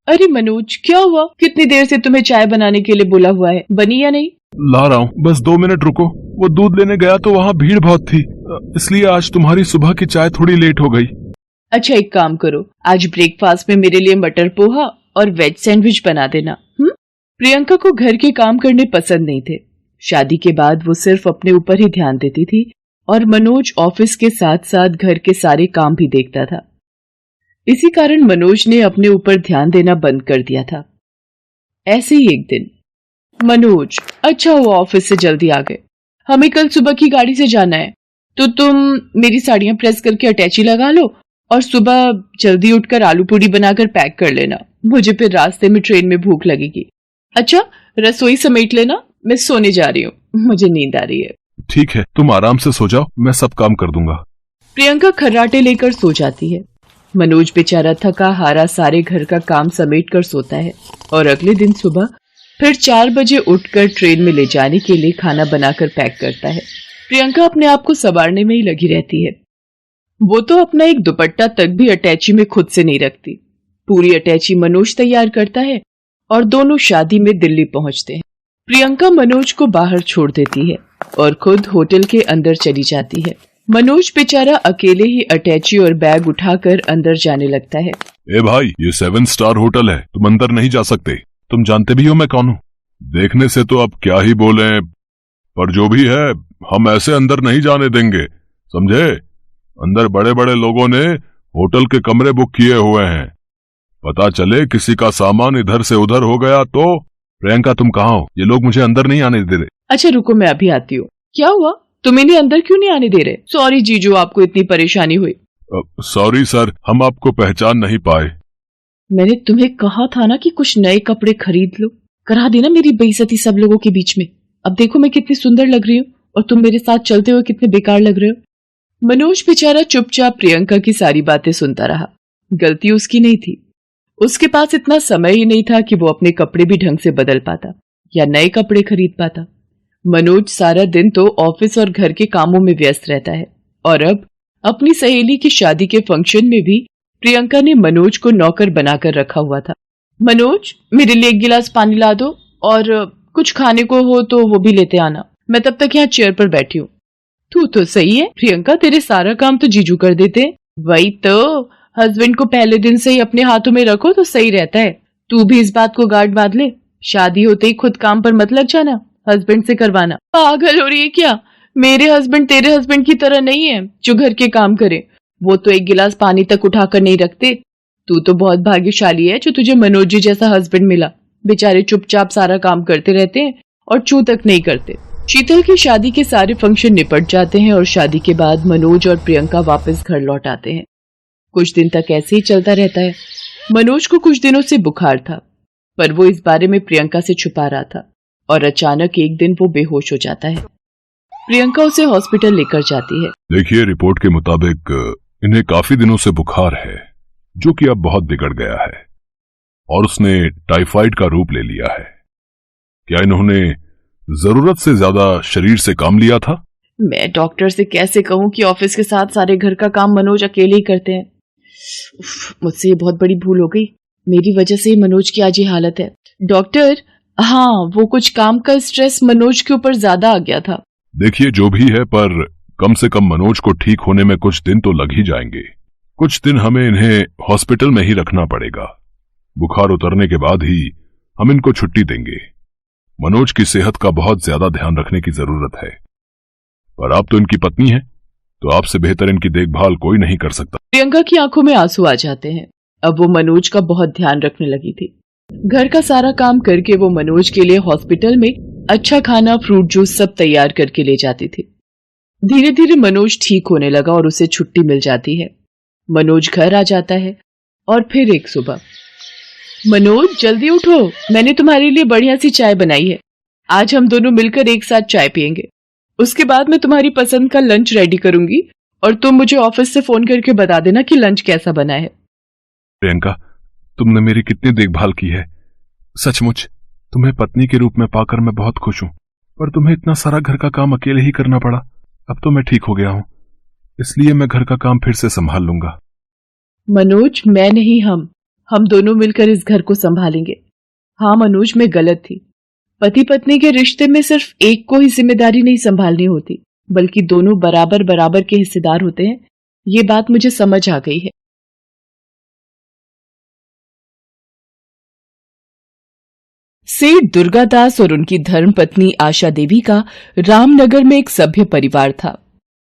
अरे मनोज, क्या हुआ? कितनी देर से तुम्हें चाय बनाने के लिए बोला हुआ है, बनी या नहीं? ला रहा हूँ, बस 2 मिनट रुको। वो दूध लेने गया तो वहाँ भीड़ बहुत थी, इसलिए आज तुम्हारी सुबह की चाय थोड़ी लेट हो गई। अच्छा, एक काम करो, आज ब्रेकफास्ट में मेरे लिए मटर पोहा और वेज सैंडविच बना देना। प्रियंका को घर के काम करने पसंद नहीं थे। शादी के बाद वो सिर्फ अपने ऊपर ही ध्यान देती थी और मनोज ऑफिस के साथ साथ घर के सारे काम भी देखता था। इसी कारण मनोज ने अपने ऊपर ध्यान देना बंद कर दिया था। ऐसे ही एक दिन, मनोज, अच्छा हुआ ऑफिस से जल्दी आ गए, हमें कल सुबह की गाड़ी से जाना है, तो तुम मेरी साड़ियां प्रेस करके अटैची लगा लो और सुबह जल्दी उठकर आलू पूरी बनाकर पैक कर लेना, मुझे फिर रास्ते में ट्रेन में भूख लगेगी। अच्छा, रसोई समेट लेना, मैं सोने जा रही हूँ, मुझे नींद आ रही है। ठीक है, तुम आराम से सो जाओ, मैं सब काम कर दूंगा। प्रियंका खर्राटे लेकर सो जाती है। मनोज बेचारा थका हारा सारे घर का काम समेट कर सोता है और अगले दिन सुबह फिर 4 बजे उठकर ट्रेन में ले जाने के लिए खाना बनाकर पैक करता है। प्रियंका अपने आप को संवारने में ही लगी रहती है। वो तो अपना एक दुपट्टा तक भी अटैची में खुद से नहीं रखती। पूरी अटैची मनोज तैयार करता है और दोनों शादी में दिल्ली पहुंचते हैं। प्रियंका मनोज को बाहर छोड़ देती है और खुद होटल के अंदर चली जाती है। मनोज बेचारा अकेले ही अटैची और बैग उठाकर अंदर जाने लगता है। ए भाई, ये 7 स्टार होटल है, तुम अंदर नहीं जा सकते। तुम जानते भी हो मैं कौन हूँ। देखने से तो अब क्या ही बोले, पर जो भी है हम ऐसे अंदर नहीं जाने देंगे, समझे। अंदर बड़े बड़े लोगों ने होटल के कमरे बुक किए हुए हैं, पता चले किसी का सामान इधर से उधर हो गया तो। प्रियंका, तुम कहाँ हो? ये लोग मुझे अंदर नहीं आने दे रहे। अच्छा रुको, मैं अभी आती हूँ। क्या हुआ, तुम इन्हें अंदर क्यों नहीं आने दे रहे? सॉरी जीजू, आपको इतनी परेशानी हुई। सॉरी सर, हम आपको पहचान नहीं पाए। मैंने तुम्हें कहा था ना कि कुछ नए कपड़े खरीद लो, करा देना मेरी बेइज्जती सब लोगों के बीच में। अब देखो मैं कितनी सुंदर लग रही हूँ और तुम मेरे साथ चलते हुए कितने बेकार लग रहे हो। मनोज बेचारा चुपचाप प्रियंका की सारी बातें सुनता रहा। गलती उसकी नहीं थी, उसके पास इतना समय ही नहीं था कि वो अपने कपड़े भी ढंग से बदल पाता या नए कपड़े खरीद पाता। मनोज सारा दिन तो ऑफिस और घर के कामों में व्यस्त रहता है और अब अपनी सहेली की शादी के फंक्शन में भी प्रियंका ने मनोज को नौकर बनाकर रखा हुआ था। मनोज, मेरे लिए 1 गिलास पानी ला दो और कुछ खाने को हो तो वो भी लेते आना, मैं तब तक यहाँ चेयर पर बैठी हूँ। तू तो सही है प्रियंका, तेरे सारा काम तो जीजू कर देते हैं। वही तो, हस्बैंड को पहले दिन से ही अपने हाथों में रखो तो सही रहता है। तू भी इस बात को गार्ड बांध ले, शादी होते ही खुद काम पर मत लग जाना, हस्बैंड से करवाना। पागल हो रही है क्या? मेरे हस्बैंड तेरे हस्बैंड की तरह नहीं है जो घर के काम करे। वो तो 1 गिलास पानी तक उठाकर नहीं रखते। तू तो बहुत भाग्यशाली है जो तुझे मनोज जी जैसा हस्बैंड मिला। बेचारे चुपचाप सारा काम करते रहते हैं और चू तक नहीं करते। शीतल की शादी के सारे फंक्शन निपट जाते हैं और शादी के बाद मनोज और प्रियंका वापस घर लौट आते हैं। कुछ दिन तक ऐसे ही चलता रहता है। मनोज को कुछ दिनों से बुखार था, पर वो इस बारे में प्रियंका से छुपा रहा था और अचानक एक दिन वो बेहोश हो जाता है। प्रियंका उसे हॉस्पिटल लेकर जाती है। देखिए, रिपोर्ट के मुताबिक इन्हें काफी दिनों से बुखार है, जो कि अब बहुत बिगड़ गया है और उसने टाइफाइड का रूप ले लिया है। क्या इन्होंने जरूरत से ज्यादा शरीर से काम लिया था? मैं डॉक्टर से कैसे कहूं कि ऑफिस के साथ सारे घर का काम मनोज अकेले ही करते हैं। मुझसे ये बहुत बड़ी भूल हो गई, मेरी वजह से ही मनोज की आज ये हालत है। डॉक्टर, हाँ, वो कुछ काम का स्ट्रेस मनोज के ऊपर ज्यादा आ गया था। देखिए, जो भी है, पर कम से कम मनोज को ठीक होने में कुछ दिन तो लग ही जाएंगे। कुछ दिन हमें इन्हें हॉस्पिटल में ही रखना पड़ेगा। बुखार उतरने के बाद ही हम इनको छुट्टी देंगे। मनोज की सेहत का बहुत ज्यादा ध्यान रखने की जरूरत है, पर आप तो इनकी पत्नी हैं, तो आपसे बेहतर इनकी देखभाल कोई नहीं कर सकता। प्रियंका की आंखों में आंसू आ जाते हैं। अब वो मनोज का बहुत ध्यान रखने लगी थी। घर का सारा काम करके वो मनोज के लिए हॉस्पिटल में अच्छा खाना, फ्रूट जूस सब तैयार करके ले जाती थी। धीरे धीरे मनोज ठीक होने लगा और उसे छुट्टी मिल जाती है। मनोज घर आ जाता है और फिर एक सुबह, मनोज जल्दी उठो, मैंने तुम्हारे लिए बढ़िया सी चाय बनाई है। आज हम दोनों मिलकर एक साथ चाय पियेंगे। उसके बाद मैं तुम्हारी पसंद का लंच रेडी करूंगी और तुम मुझे ऑफिस से फोन करके बता देना कि लंच कैसा बना है। प्रियंका, तुमने मेरी कितनी देखभाल की है। सचमुच तुम्हें पत्नी के रूप में पाकर मैं बहुत खुश हूं, पर तुम्हें इतना सारा घर का काम अकेले ही करना पड़ा। अब तो मैं ठीक हो गया हूं, इसलिए मैं घर का काम फिर से संभाल लूंगा। मनोज, मैं नहीं, हम हम दोनों मिलकर इस घर को संभालेंगे। हाँ मनोज, मैं गलत थी। पति पत्नी के रिश्ते में सिर्फ एक को ही जिम्मेदारी नहीं संभालनी होती, बल्कि दोनों बराबर बराबर के हिस्सेदार होते हैं। ये बात मुझे समझ आ गई है। सेठ दुर्गादास और उनकी धर्मपत्नी आशा देवी का रामनगर में एक सभ्य परिवार था।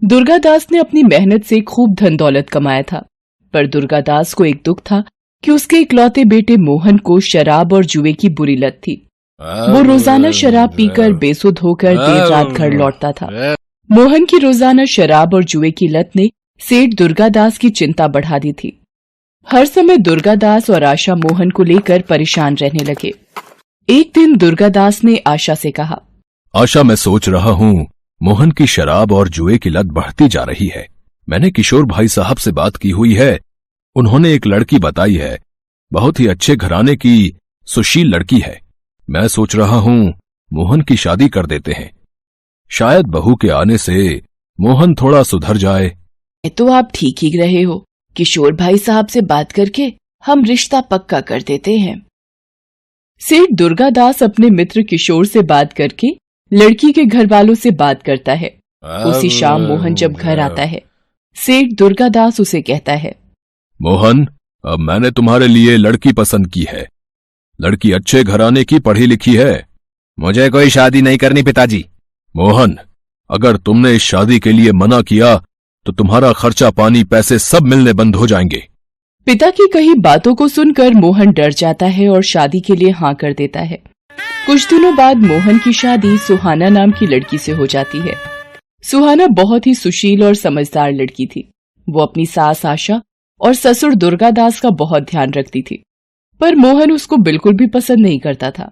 दुर्गादास ने अपनी मेहनत से खूब धन दौलत कमाया था, पर दुर्गादास को एक दुख था कि उसके इकलौते बेटे मोहन को शराब और जुए की बुरी लत थी। वो रोजाना शराब पीकर बेसुध होकर देर रात घर लौटता था। मोहन की रोजाना शराब और जुए की लत ने सेठ दुर्गादास की चिंता बढ़ा दी थी। हर समय दुर्गादास और आशा मोहन को लेकर परेशान रहने लगे। एक दिन दुर्गादास ने आशा से कहा, आशा, मैं सोच रहा हूँ मोहन की शराब और जुए की लत बढ़ती जा रही है। मैंने किशोर भाई साहब से बात की हुई है। उन्होंने एक लड़की बताई है, बहुत ही अच्छे घराने की सुशील लड़की है। मैं सोच रहा हूँ मोहन की शादी कर देते हैं। शायद बहू के आने से मोहन थोड़ा सुधर जाए। तो आप ठीक ही रहे हो। किशोर भाई साहब से बात करके हम रिश्ता पक्का कर देते हैं। सेठ दुर्गादास अपने मित्र किशोर से बात करके लड़की के घर वालों से बात करता है। उसी शाम मोहन जब घर आता है, सेठ दुर्गादास उसे कहता है, मोहन, अब मैंने तुम्हारे लिए लड़की पसंद की है। लड़की अच्छे घराने की, पढ़ी लिखी है। मुझे कोई शादी नहीं करनी पिताजी। मोहन, अगर तुमने इस शादी के लिए मना किया तो तुम्हारा खर्चा पानी पैसे सब मिलने बंद हो जाएंगे। पिता की कही बातों को सुनकर मोहन डर जाता है और शादी के लिए हाँ कर देता है। कुछ दिनों बाद मोहन की शादी सुहाना नाम की लड़की से हो जाती है। सुहाना बहुत ही सुशील और समझदार लड़की थी। वो अपनी सास आशा और ससुर दुर्गादास का बहुत ध्यान रखती थी, पर मोहन उसको बिल्कुल भी पसंद नहीं करता था।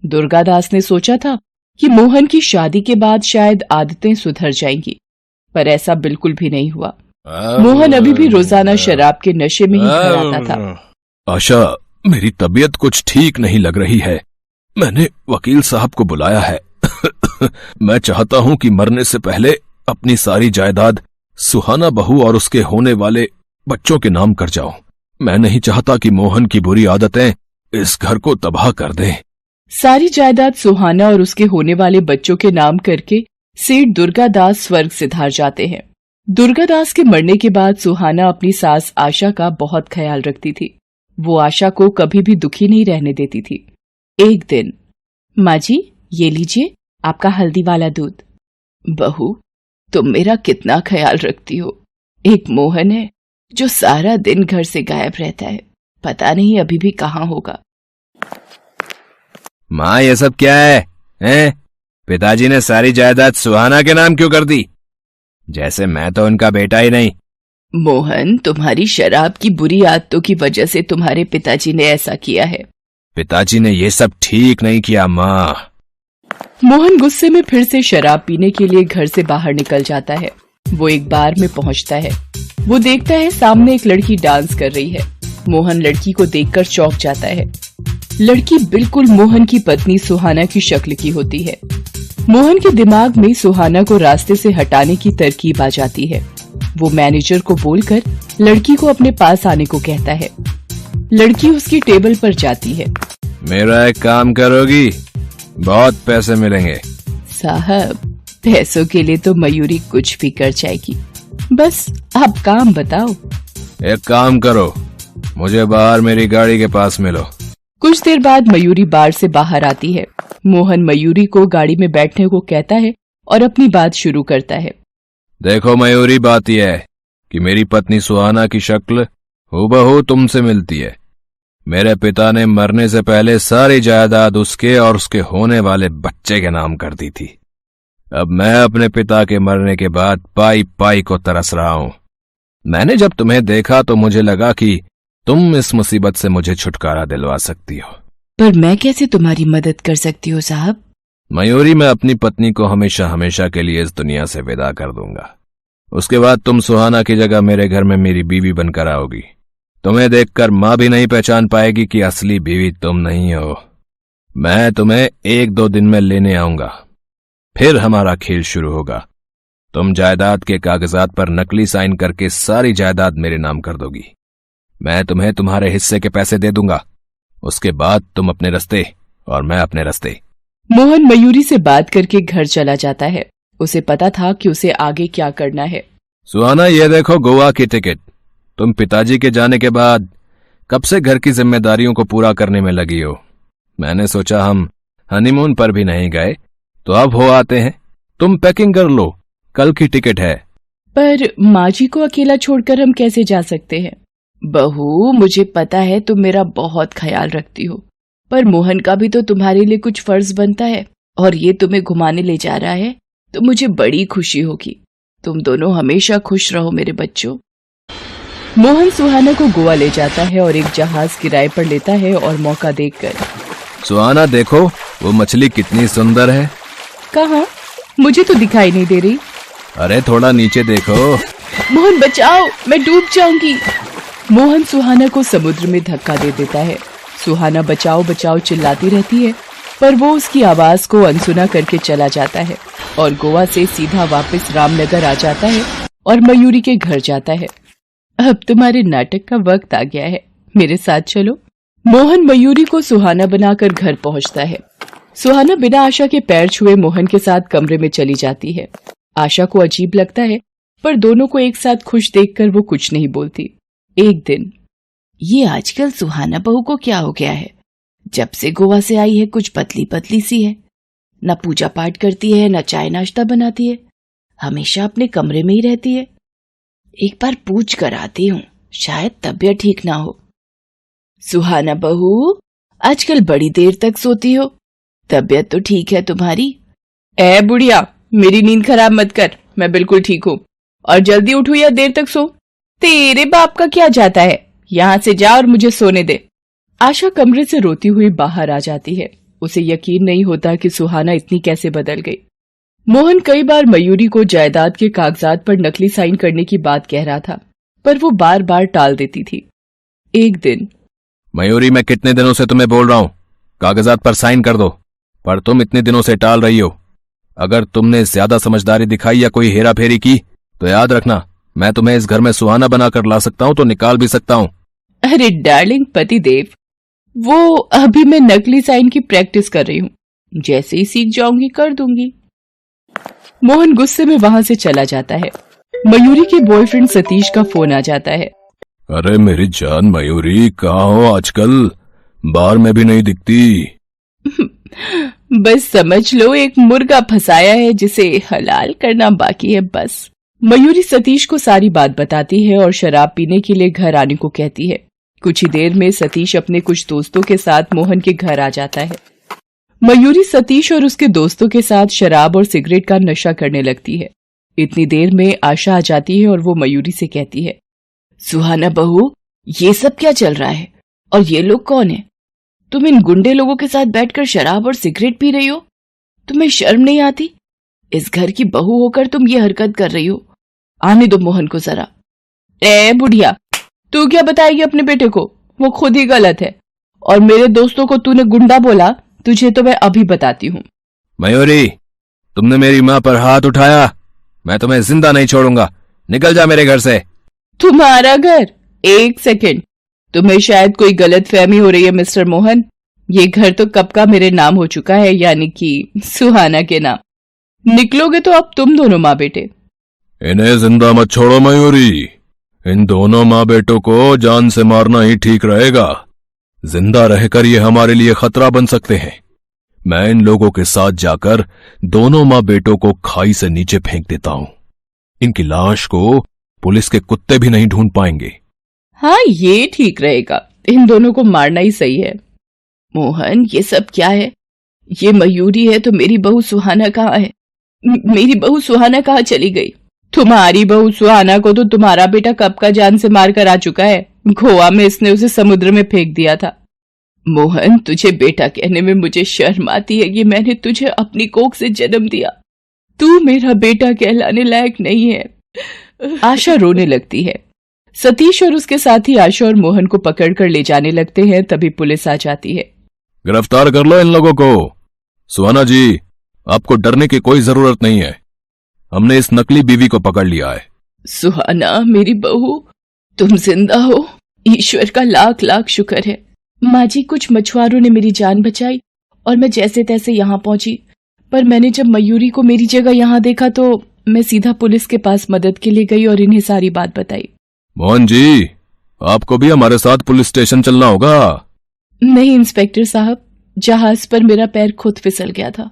दुर्गादास ने सोचा था कि मोहन की शादी के बाद शायद आदतें सुधर जाएंगी, पर ऐसा बिल्कुल भी नहीं हुआ। मोहन अभी भी रोजाना शराब के नशे में ही घर आता था। आशा, मेरी तबीयत कुछ ठीक नहीं लग रही है। मैंने वकील साहब को बुलाया है। मैं चाहता हूं कि मरने से पहले अपनी सारी जायदाद सुहाना बहू और उसके होने वाले बच्चों के नाम कर जाऊं। मैं नहीं चाहता कि मोहन की बुरी आदतें इस घर को तबाह कर दें। सारी जायदाद सुहाना और उसके होने वाले बच्चों के नाम करके सेठ दुर्गादास स्वर्ग सिधार जाते हैं। दुर्गादास के मरने के बाद सुहाना अपनी सास आशा का बहुत ख्याल रखती थी। वो आशा को कभी भी दुखी नहीं रहने देती थी। एक दिन, माँ जी, ये लीजिए आपका हल्दी वाला दूध। बहू, तुम मेरा कितना ख्याल रखती हो। एक मोहन है जो सारा दिन घर से गायब रहता है, पता नहीं अभी भी कहाँ होगा। माँ, ये सब क्या है? पिताजी ने सारी जायदाद सुहाना के नाम क्यों कर दी? जैसे मैं तो उनका बेटा ही नहीं। मोहन, तुम्हारी शराब की बुरी आदतों की वजह से तुम्हारे पिताजी ने ऐसा किया है। पिताजी ने ये सब ठीक नहीं किया माँ। मोहन गुस्से में फिर से शराब पीने के लिए घर से बाहर निकल जाता है। वो एक बार में पहुंचता है। वो देखता है सामने एक लड़की डांस कर रही है। मोहन लड़की को देखकर चौंक जाता है। लड़की बिल्कुल मोहन की पत्नी सुहाना की शक्ल की होती है। मोहन के दिमाग में सुहाना को रास्ते से हटाने की तरकीब आ जाती है। वो मैनेजर को बोलकर लड़की को अपने पास आने को कहता है। लड़की उसकी टेबल पर जाती है। मेरा एक काम करोगी? बहुत पैसे मिलेंगे। साहब, पैसों के लिए तो मयूरी कुछ भी कर जाएगी, बस आप काम बताओ। एक काम करो, मुझे बाहर मेरी गाड़ी के पास मिलो। कुछ देर बाद मयूरी बार से बाहर आती है। मोहन मयूरी को गाड़ी में बैठने को कहता है और अपनी बात शुरू करता है। देखो मयूरी, बात यह है कि मेरी पत्नी सुहाना की शक्ल हूबहू तुमसे मिलती है। मेरे पिता ने मरने से पहले सारी जायदाद उसके और उसके होने वाले बच्चे के नाम कर दी थी। अब मैं अपने पिता के मरने के बाद पाई पाई को तरस रहा हूं। मैंने जब तुम्हें देखा तो मुझे लगा कि तुम इस मुसीबत से मुझे छुटकारा दिलवा सकती हो। पर मैं कैसे तुम्हारी मदद कर सकती हूँ साहब? मयूरी, मैं अपनी पत्नी को हमेशा हमेशा के लिए इस दुनिया से विदा कर दूंगा। उसके बाद तुम सुहाना की जगह मेरे घर में मेरी बीवी बनकर आओगी। तुम्हें देखकर माँ भी नहीं पहचान पाएगी कि असली बीवी तुम नहीं हो। मैं तुम्हें 1-2 दिन में लेने आऊंगा, फिर हमारा खेल शुरू होगा। तुम जायदाद के कागजात पर नकली साइन करके सारी जायदाद मेरे नाम कर दोगी। मैं तुम्हें तुम्हारे हिस्से के पैसे दे दूंगा। उसके बाद तुम अपने रास्ते और मैं अपने रास्ते। मोहन मयूरी से बात करके घर चला जाता है। उसे पता था कि उसे आगे क्या करना है। सुहाना, ये देखो गोवा की टिकट। तुम पिताजी के जाने के बाद कब से घर की जिम्मेदारियों को पूरा करने में लगी हो। मैंने सोचा हम हनीमून पर भी नहीं गए, तो अब हो आते हैं। तुम पैकिंग कर लो, कल की टिकट है। पर माँ जी को अकेला छोड़कर हम कैसे जा सकते हैं? बहू, मुझे पता है तुम मेरा बहुत ख्याल रखती हो, पर मोहन का भी तो तुम्हारे लिए कुछ फर्ज बनता है, और ये तुम्हें घुमाने ले जा रहा है तो मुझे बड़ी खुशी होगी। तुम दोनों हमेशा खुश रहो मेरे बच्चों। मोहन सुहाना को गोवा ले जाता है और एक जहाज किराए पर लेता है और मौका देखकर। सुहाना देखो, वो मछली कितनी सुंदर है। कहाँ? मुझे तो दिखाई नहीं दे रही। अरे थोड़ा नीचे देखो। मोहन बचाओ, मैं डूब जाऊंगी। मोहन सुहाना को समुद्र में धक्का दे देता है। सुहाना बचाओ बचाओ चिल्लाती रहती है, पर वो उसकी आवाज को अनसुना करके चला जाता है और गोवा से सीधा वापस रामनगर आ जाता है और मयूरी के घर जाता है। अब तुम्हारे नाटक का वक्त आ गया है, मेरे साथ चलो। मोहन मयूरी को सुहाना बनाकर घर पहुंचता है। सुहाना बिना आशा के पैर छुए मोहन के साथ कमरे में चली जाती है। आशा को अजीब लगता है, पर दोनों को एक साथ खुश देखकर वो कुछ नहीं बोलती। एक दिन, ये आजकल सुहाना बहू को क्या हो गया है? जब से गोवा से आई है कुछ पतली पतली सी है, न पूजा पाठ करती है न चाय नाश्ता बनाती है, हमेशा अपने कमरे में ही रहती है। एक बार पूछ कर आती हूँ, शायद तबीयत ठीक ना हो। सुहाना बहू, आजकल बड़ी देर तक सोती हो, तबीयत तो ठीक है तुम्हारी? ए बुढ़िया, मेरी नींद खराब मत कर, मैं बिल्कुल ठीक हूँ। और जल्दी उठो या देर तक सो। तेरे बाप का क्या जाता है, यहाँ से जा और मुझे सोने दे। आशा कमरे से रोती हुई बाहर आ जाती है। उसे यकीन नहीं होता कि सुहाना इतनी कैसे बदल गई। मोहन कई बार मयूरी को जायदाद के कागजात पर नकली साइन करने की बात कह रहा था, पर वो बार बार टाल देती थी। एक दिन, मयूरी, मैं कितने दिनों से तुम्हें बोल रहा हूँ कागजात पर साइन कर दो, पर तुम इतने दिनों से टाल रही हो। अगर तुमने ज्यादा समझदारी दिखाई या कोई हेरा फेरी की तो याद रखना, मैं तुम्हें इस घर में सुहाना बनाकर ला सकता हूँ तो निकाल भी सकता हूँ। अरे डार्लिंग पतिदेव, वो अभी मैं नकली साइन की प्रैक्टिस कर रही हूँ, जैसे ही सीख जाऊंगी कर दूंगी। मोहन गुस्से में वहां से चला जाता है। मयूरी के बॉयफ्रेंड सतीश का फोन आ जाता है। अरे मेरी जान मयूरी, कहाँ हो आजकल? बार में भी नहीं दिखती। बस समझ लो एक मुर्गा फंसाया है जिसे हलाल करना बाकी है बस। मयूरी सतीश को सारी बात बताती है और शराब पीने के लिए घर आने को कहती है। कुछ ही देर में सतीश अपने कुछ दोस्तों के साथ मोहन के घर आ जाता है। मयूरी सतीश और उसके दोस्तों के साथ शराब और सिगरेट का नशा करने लगती है। इतनी देर में आशा आ जाती है और वो मयूरी से कहती है, सुहाना बहू, ये सब क्या चल रहा है और ये लोग कौन है? तुम इन गुंडे लोगों के साथ बैठकर शराब और सिगरेट पी रही हो? तुम्हें शर्म नहीं आती? इस घर की बहू होकर तुम ये हरकत कर रही हो। आने दो मोहन को जरा। ए बुढ़िया, तू क्या बताएगी अपने बेटे को? वो खुद ही गलत है, और मेरे दोस्तों को तूने गुंडा बोला, तुझे तो मैं अभी बताती हूँ। मयूरी, तुमने मेरी माँ पर हाथ उठाया, मैं तुम्हें जिंदा नहीं छोड़ूंगा। निकल जा मेरे घर से। तुम्हारा घर? एक सेकंड, तुम्हें शायद कोई गलत फहमी हो रही है मिस्टर मोहन। ये घर तो कब का मेरे नाम हो चुका है, यानी कि सुहाना के नाम। निकलोगे तो अब तुम दोनों माँ बेटे। इन्हें जिंदा मत छोड़ो मयूरी, इन दोनों माँ बेटों को जान से मारना ही ठीक रहेगा। जिंदा रहकर ये हमारे लिए खतरा बन सकते हैं। मैं इन लोगों के साथ जाकर दोनों माँ बेटों को खाई से नीचे फेंक देता हूं। इनकी लाश को पुलिस के कुत्ते भी नहीं ढूंढ पाएंगे। हाँ, ये ठीक रहेगा, इन दोनों को मारना ही सही है। मोहन, ये सब क्या है? ये मयूरी है तो मेरी बहू सुहाना कहाँ है? मेरी बहू सुहाना कहाँ चली गई? तुम्हारी बहू सुहाना को तो तुम्हारा बेटा कब का जान से मार कर आ चुका है। गोवा में इसने उसे समुद्र में फेंक दिया था। मोहन, तुझे बेटा कहने में मुझे शर्म आती है कि मैंने तुझे अपनी कोख से जन्म दिया। तू मेरा बेटा कहलाने लायक नहीं है। आशा रोने लगती है। सतीश और उसके साथी आशा और मोहन को पकड़कर ले जाने लगते हैं। तभी पुलिस आ जाती है। गिरफ्तार कर लो इन लोगों को। सुहाना जी, आपको डरने की कोई जरूरत नहीं है, हमने इस नकली बीवी को पकड़ लिया है। सुहाना, मेरी बहू, तुम जिंदा हो? ईश्वर का लाख लाख शुक्र है। माँ जी, कुछ मछुआरों ने मेरी जान बचाई और मैं जैसे तैसे यहाँ पहुंची। पर मैंने जब मयूरी को मेरी जगह यहाँ देखा तो मैं सीधा पुलिस के पास मदद के लिए गई और इन्हें सारी बात बताई। मोहन जी, आपको भी हमारे साथ पुलिस स्टेशन चलना होगा। नहीं इंस्पेक्टर साहब, जहाज पर मेरा पैर खुद फिसल गया था।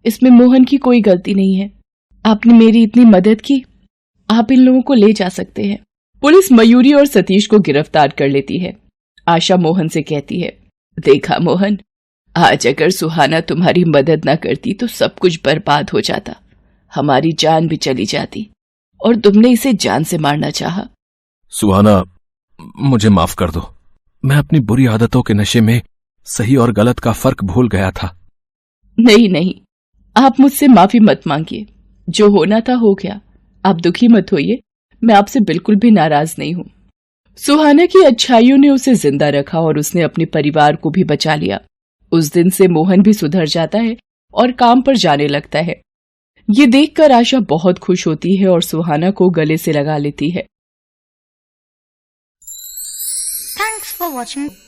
इसमें मोहन की कोई गलती नहीं है। आपने मेरी इतनी मदद की, आप इन लोगों को ले जा सकते हैं। पुलिस मयूरी और सतीश को गिरफ्तार कर लेती है। आशा मोहन से कहती है, देखा मोहन, आज अगर सुहाना तुम्हारी मदद न करती तो सब कुछ बर्बाद हो जाता, हमारी जान भी चली जाती, और तुमने इसे जान से मारना चाहा। सुहाना, मुझे माफ कर दो। मैं अपनी बुरी आदतों के नशे में सही और गलत का फर्क भूल गया था। नहीं नहीं, आप मुझसे माफी मत मांगिए। जो होना था हो गया। आप दुखी मत होइए, मैं आपसे बिल्कुल भी नाराज नहीं हूं। सुहाना की अच्छाइयों ने उसे जिंदा रखा और उसने अपने परिवार को भी बचा लिया। उस दिन से मोहन भी सुधर जाता है और काम पर जाने लगता है। ये देखकर आशा बहुत खुश होती है और सुहाना को गले से लगा लेती है। Thanks for watching.